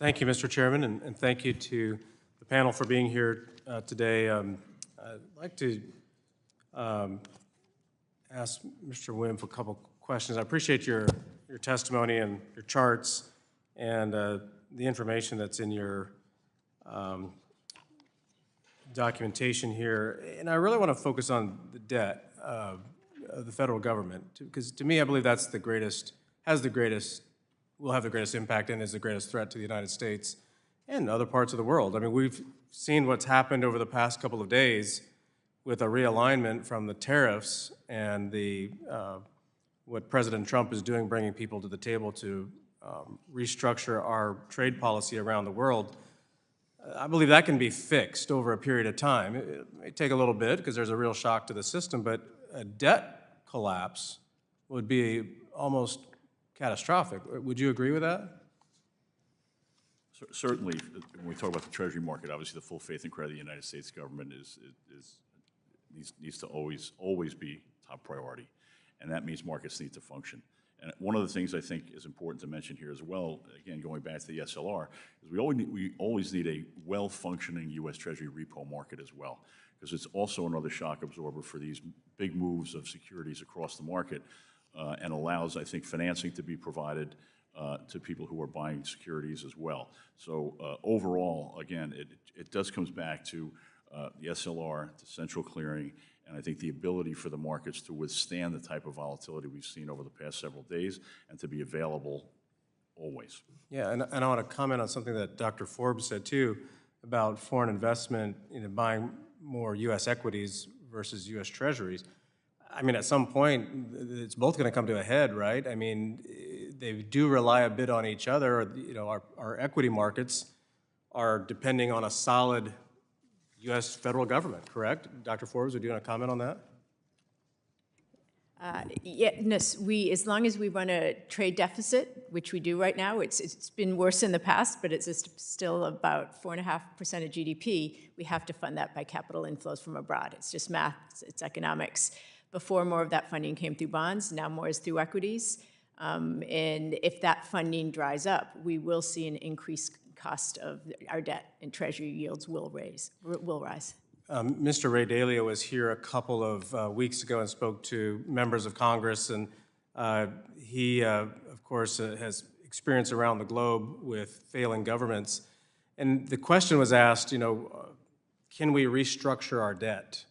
Thank you, Mr. Chairman, and thank you to the panel for being here today. I'd like to ask Mr. Wim a couple questions. I appreciate your testimony and your charts and the information that's in your documentation here. And I really want to focus on the debt of the federal government, because to me, I believe that's the greatest, will have the greatest impact and is the greatest threat to the United States and other parts of the world. I mean, we've seen what's happened over the past couple of days with a realignment from the tariffs and the what President Trump is doing, bringing people to the table to restructure our trade policy around the world. I believe that can be fixed over a period of time. It may take a little bit because there's a real shock to the system, but a debt collapse would be almost catastrophic. Would you agree with that? Certainly, when we talk about the Treasury market, obviously the full faith and credit of the United States government needs to always be top priority, and that means markets need to function. And one of the things I think is important to mention here as well, again, going back to the SLR, is we always need a well-functioning U.S. Treasury repo market as well, because it's also another shock absorber for these big moves of securities across the market, and allows, I think, financing to be provided to people who are buying securities as well. So overall, again, it does comes back to the SLR, the central clearing, and I think the ability for the markets to withstand the type of volatility we've seen over the past several days and to be available always. Yeah, and I want to comment on something that Dr. Forbes said too about foreign investment, buying more U.S. equities versus U.S. Treasuries. I mean, at some point, it's both going to come to a head, right? I mean, they do rely a bit on each other. Our equity markets are depending on a solid U.S. federal government, correct? Dr. Forbes, would you want to comment on that? Yes, as long as we run a trade deficit, which we do right now, it's been worse in the past, but it's still about 4.5% of GDP, we have to fund that by capital inflows from abroad. It's just math, it's economics. Before, more of that funding came through bonds, now more is through equities. And if that funding dries up, we will see an increased cost of our debt, and Treasury yields will rise. Mr. Ray Dalio was here a couple of weeks ago and spoke to members of Congress, and he, of course, has experience around the globe with failing governments. And the question was asked, can we restructure our debt?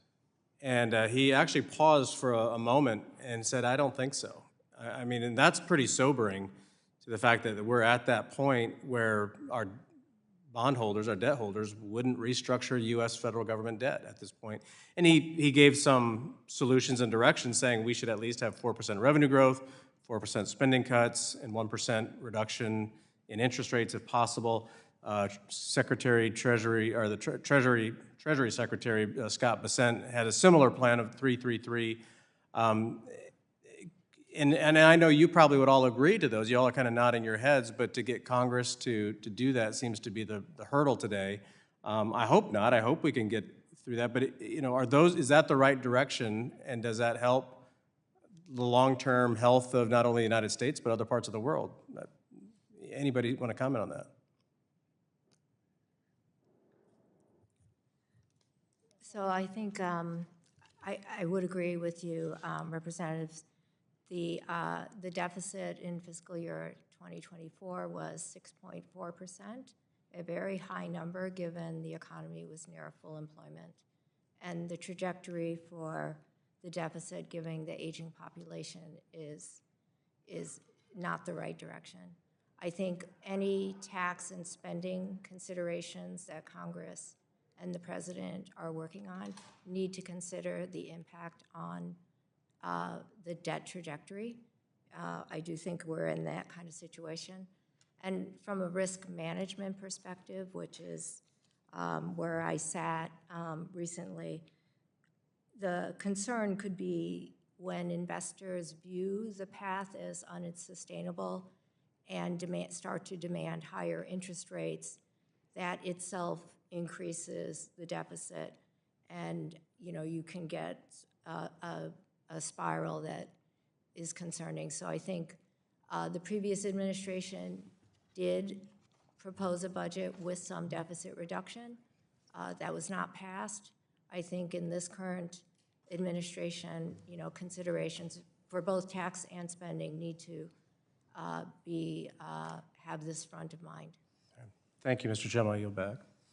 And he actually paused for a moment and said, I don't think so. I mean, and that's pretty sobering to the fact that we're at that point where our bondholders, our debt holders, wouldn't restructure U.S. federal government debt at this point. And he gave some solutions and directions saying we should at least have 4% revenue growth, 4% spending cuts, and 1% reduction in interest rates if possible. Secretary Treasury, or the Treasury Secretary Scott Bessent had a similar plan of 3-3-3. And I know you probably would all agree to those. You all are kind of nodding your heads, but to get Congress to do that seems to be the hurdle today. I hope not. I hope we can get through that. But is that the right direction, and does that help the long-term health of not only the United States but other parts of the world? Anybody want to comment on that? So I think I would agree with you, Representatives. The deficit in fiscal year 2024 was 6.4%, a very high number given the economy was near full employment. And the trajectory for the deficit, given the aging population, is not the right direction. I think any tax and spending considerations that Congress and the President are working on need to consider the impact on the debt trajectory. I do think we're in that kind of situation. And from a risk management perspective, which is where I sat recently, the concern could be when investors view the path as unsustainable and start to demand higher interest rates, that itself increases the deficit, and you can get a spiral that is concerning. So I think the previous administration did propose a budget with some deficit reduction. That was not passed. I think in this current administration, you know, considerations for both tax and spending need to have this front of mind. Thank you, Mr. Chairman. I yield back.